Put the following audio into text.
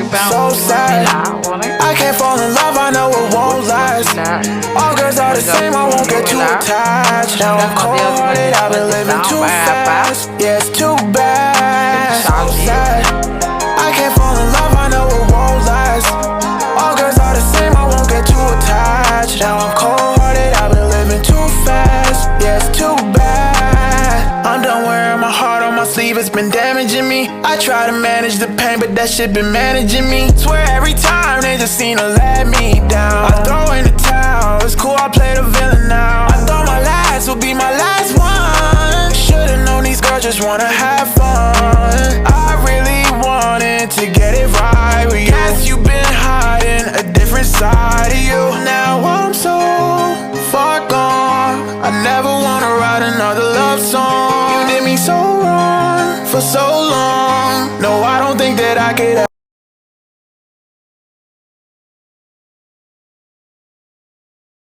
so sad. I can't fall in love, I know it won't last. All girls are the same, I won't get too attached. Now I'm cold-hearted, I've been living too fast. Yeah, it's too bad, so sad. I can't fall in love, I know it won't last. All girls are the same, I won't get too attached. Now I'm cold-hearted, I've been living too fast. Yeah, it's too bad. I'm done wearing my heart on my sleeve, it's been damaging me. I try to manage the pain, but that shit been managing me. Swear every time they just seem to let me down. I throw in the towel, it's cool, I play the villain now. I thought my last would be my last one. Should've known these girls just wanna have fun.